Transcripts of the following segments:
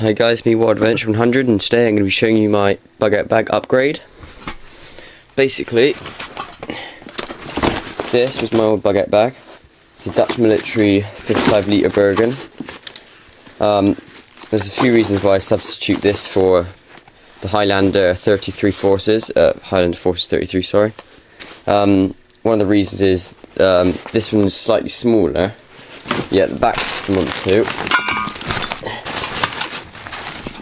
Hi guys, me Wild Adventure 100, and today I'm going to be showing you my bug out bag upgrade. Basically, this was my old bug out bag. It's a Dutch Military 55 litre Bergen. There's a few reasons why I substitute this for the Highlander 33 Forces, Highlander Forces 33, sorry. One of the reasons is this one's slightly smaller, yet the back's come on too.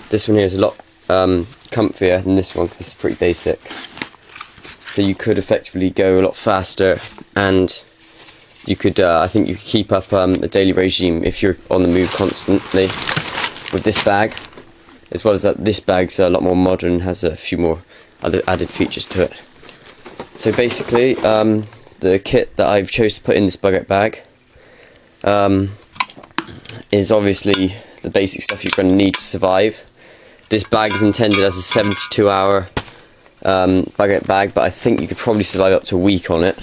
This one here is a lot comfier than this one because it's pretty basic. So you could effectively go a lot faster, and you could, I think you could keep up a daily regime if you're on the move constantly with this bag. As well as that, this bag's a lot more modern, has a few more other added features to it. So basically, the kit that I've chosen to put in this bug out bag is obviously the basic stuff you're going to need to survive. This bag is intended as a 72-hour bug out bag, but I think you could probably survive up to a week on it,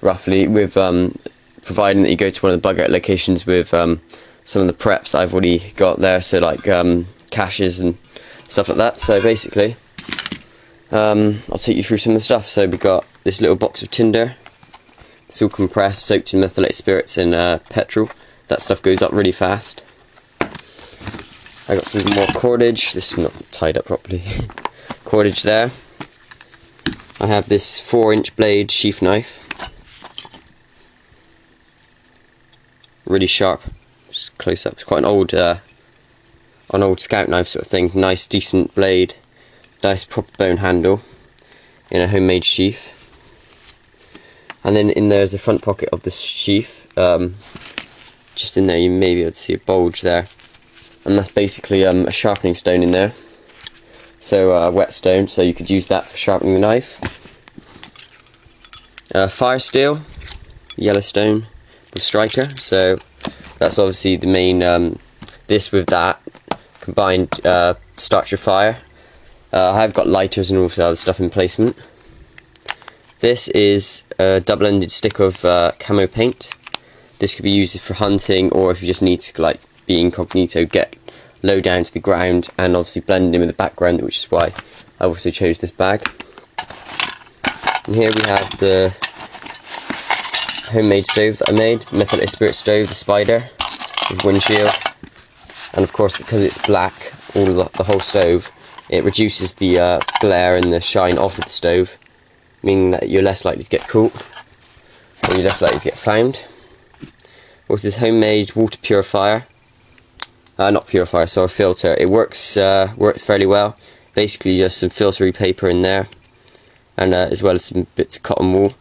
roughly, with providing that you go to one of the bug out locations with some of the preps that I've already got there, so like caches and stuff like that. So basically, I'll take you through some of the stuff. So we've got this little box of tinder. It's all compressed, soaked in methylated spirits and petrol. That stuff goes up really fast. I got some more cordage. This is not tied up properly. Cordage there. I have this 4-inch blade sheath knife. Really sharp. Just close up. It's quite an old scout knife sort of thing. Nice, decent blade. Nice proper bone handle in a homemade sheath. And then in there's the front pocket of the sheath. Just in there you may be able to see a bulge there. And that's basically a sharpening stone in there. So a whetstone, so you could use that for sharpening the knife. Fire steel, yellow stone with striker. So that's obviously the main, this with that combined starts your fire. I have got lighters and also other stuff in placement. This is a double-ended stick of camo paint. This could be used for hunting, or if you just need to like be incognito, get low down to the ground and obviously blend in with the background, which is why I also chose this bag. And here we have the homemade stove that I made, the methylated spirit stove, the spider with windshield, and of course because it's black, all of the whole stove, it reduces the glare and the shine off of the stove, meaning that you're less likely to get caught, or you're less likely to get found. With this homemade water purifier, not purifier, sorry, filter. It works fairly well. Basically just some filtery paper in there, and as well as some bits of cotton wool,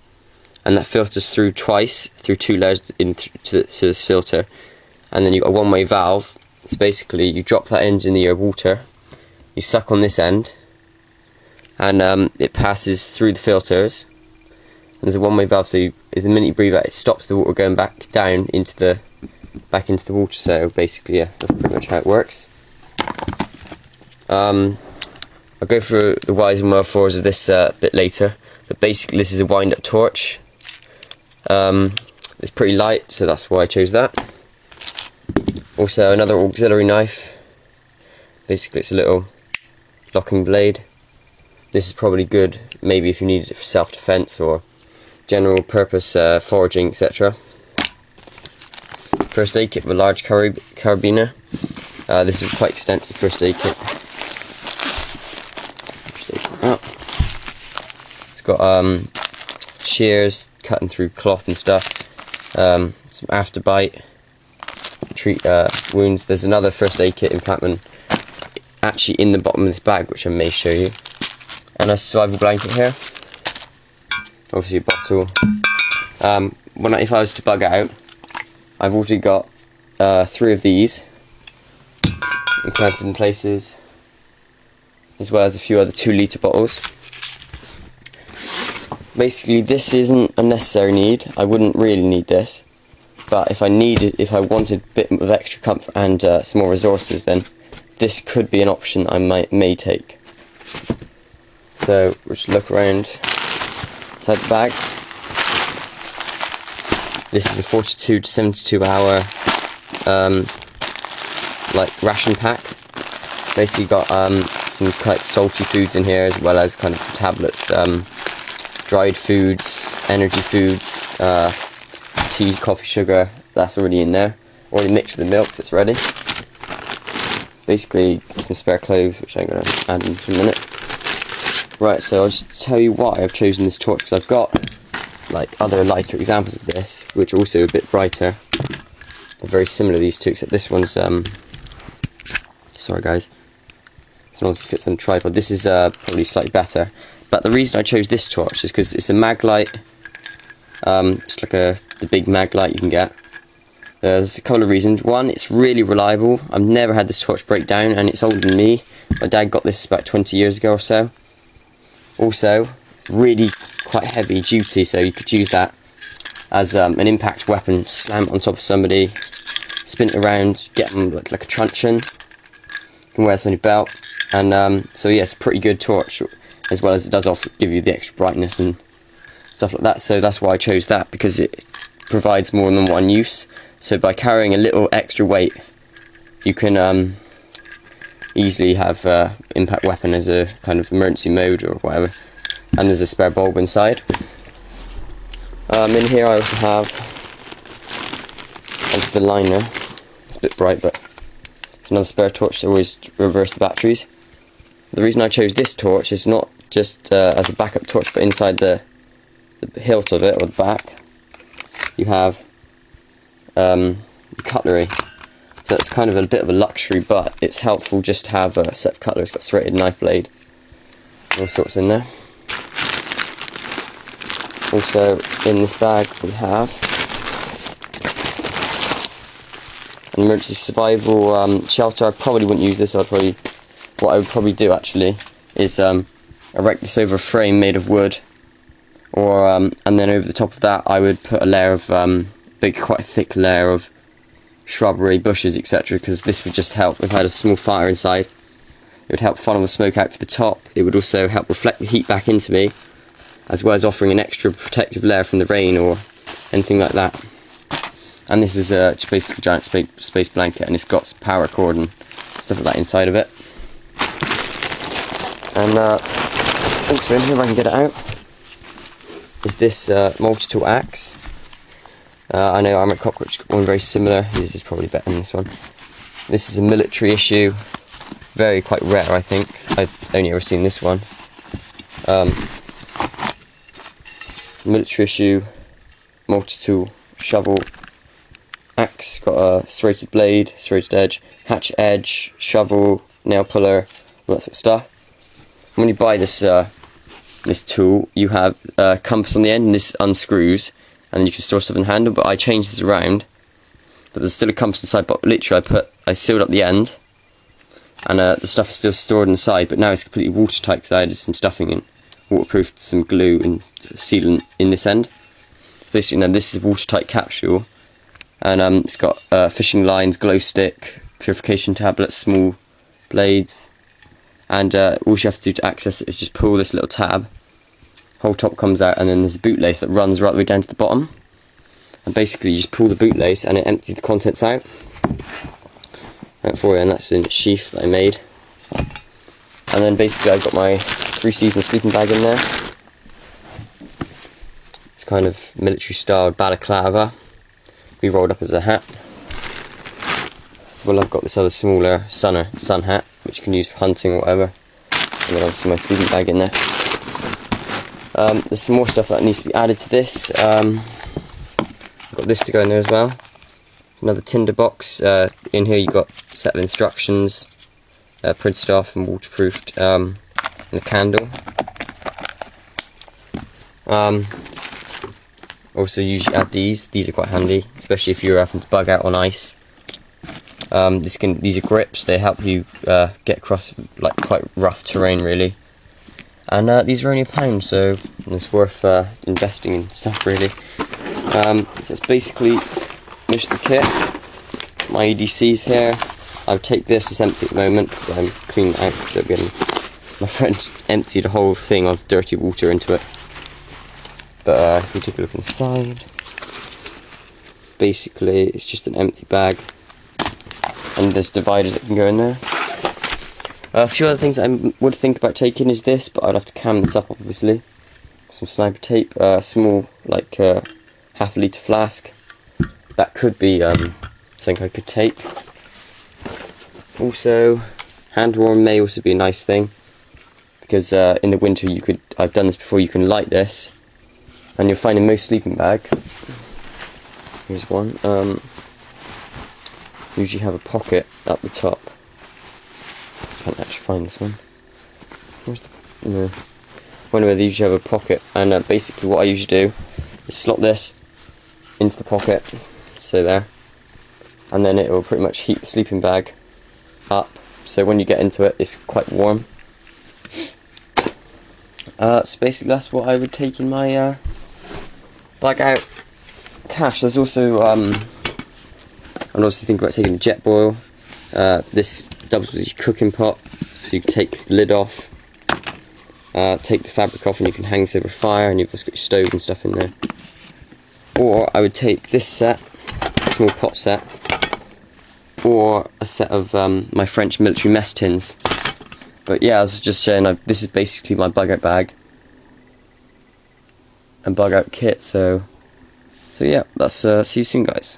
and that filters through twice, through 2 layers to this filter. And then you've got a one-way valve, so basically you drop that end in your water, you suck on this end, and it passes through the filters. And there's a one-way valve, so the minute you breathe out, it stops the water going back down into the water. So basically, yeah, that's pretty much how it works. I'll go through the whys and wherefores of this a bit later, but basically this is a wind-up torch. It's pretty light, so that's why I chose that. Also another auxiliary knife. Basically it's a little locking blade. This is probably good maybe if you need it for self-defense or general purpose foraging, etc. First aid kit with a large carabiner. This is quite extensive first aid kit. It's got shears cutting through cloth and stuff. Some afterbite, treat wounds. There's another first aid kit in Platinum actually in the bottom of this bag, which I may show you. And a survival blanket here. Obviously a bottle. If I was to bug out, I've already got 3 of these implanted in places, as well as a few other 2-litre bottles. Basically this isn't a necessary need. I wouldn't really need this, but if I wanted a bit of extra comfort and some more resources, then this could be an option I may take. So we'll just look around inside the bag. This is a 42 to 72 hour like ration pack. Basically got some quite salty foods in here, as well as kind of some tablets, dried foods, energy foods, tea, coffee, sugar. That's already in there, already mixed with the milk, so it's ready. Basically some spare cloves, which I'm going to add in a minute. Right, so I'll just tell you why I've chosen this torch, because I've got like other lighter examples of this, which are also a bit brighter. They're very similar, these two, except this one's sorry guys, this one fits on a tripod. This is probably slightly better, but the reason I chose this torch is because it's a Maglite. It's like the big Maglite you can get. There's a couple of reasons. One, it's really reliable. I've never had this torch break down, and it's older than me. My dad got this about 20 years ago or so. Also, it's really quite heavy duty, so you could use that as an impact weapon. Slam it on top of somebody, spin it around, get them like a truncheon. You can wear this on your belt, and so yeah, it's a pretty good torch, as well as it does give you the extra brightness and stuff like that. So that's why I chose that, because it provides more than one use. So by carrying a little extra weight, you can easily have impact weapon as a kind of emergency mode or whatever. And there's a spare bulb inside. In here I also have onto the liner. It's a bit bright, but it's another spare torch to always reverse the batteries. The reason I chose this torch is not just as a backup torch, but inside the hilt of it, or the back, you have cutlery. So that's kind of a bit of a luxury, but it's helpful just to have a set of cutlery. It's got serrated knife blade, all sorts in there. Also in this bag we have an emergency survival shelter. I probably wouldn't use this. What I would probably do actually is erect this over a frame made of wood, or and then over the top of that I would put a layer of quite a thick layer of shrubbery, bushes, etc., because this would just help. If I had a small fire inside, it would help funnel the smoke out for the top. It would also help reflect the heat back into me, as well as offering an extra protective layer from the rain or anything like that. And this is just basically a giant space blanket, and it's got some power cord and stuff like that inside of it. And also in here, if I can get it out, is this multi-tool axe. I know Armoured Cockroach got one very similar. This is probably better than this one. This is a military issue, quite rare I think. I've only ever seen this one. Military issue, multi-tool shovel axe, got a serrated blade, serrated edge, hatchet edge, shovel, nail puller, all that sort of stuff. When you buy this this tool, you have a compass on the end, and this unscrews, and then you can store stuff in the handle. But I changed this around, but there's still a compass inside. But literally, I sealed up the end, and the stuff is still stored inside. But now it's completely watertight because I added some stuffing in, waterproof, some glue and sealant in this end. Basically, now this is a watertight capsule, and it's got fishing lines, glow stick, purification tablets, small blades, and all you have to do to access it is just pull this little tab. Whole top comes out, and then there's a bootlace that runs right the way down to the bottom. And basically, you just pull the bootlace, and it empties the contents out for you. And that's in a sheath that I made. And then basically, I've got my 3 Seasons sleeping bag in there. It's kind of military-styled balaclava, re-rolled up as a hat. Well, I've got this other smaller sun hat, which you can use for hunting or whatever. And then obviously my sleeping bag in there. There's some more stuff that needs to be added to this. I've got this to go in there as well. It's another tinder box. In here you've got a set of instructions, printed off and waterproofed, and a candle. Also usually add these. These are quite handy, especially if you're having to bug out on ice. These are grips. They help you get across like quite rough terrain, really. And these are only £1, so it's worth investing in stuff, really. So it's basically this is the kit. My EDC's here. I'll take this, it's empty at the moment because I'm cleaning it out. So again, my friend emptied a whole thing of dirty water into it. But if we take a look inside, basically it's just an empty bag, and there's dividers that can go in there. A few other things that I would think about taking is this, but I'd have to cam this up obviously. Some sniper tape, small like half a litre flask. That could be something I could take. Also, hand warmer may also be a nice thing, because in the winter I've done this before, you can light this, and you'll find in most sleeping bags, here's one, usually have a pocket at the top. Can't actually find this one. Where's the, no. Well, anyway, they usually have a pocket, and basically what I usually do is slot this into the pocket, so there, and then it will pretty much heat the sleeping bag up, so when you get into it, it's quite warm. So basically that's what I would take in my bag out cache. There's also I'm also thinking about taking a Jetboil. This doubles as your cooking pot, so you can take the lid off, take the fabric off, and you can hang this over fire, and you've just got your stove and stuff in there. Or I would take this set, a small pot set, or a set of my French military mess tins. But yeah, I was just saying, this is basically my bug out bag and bug out kit. So yeah, that's see you soon, guys.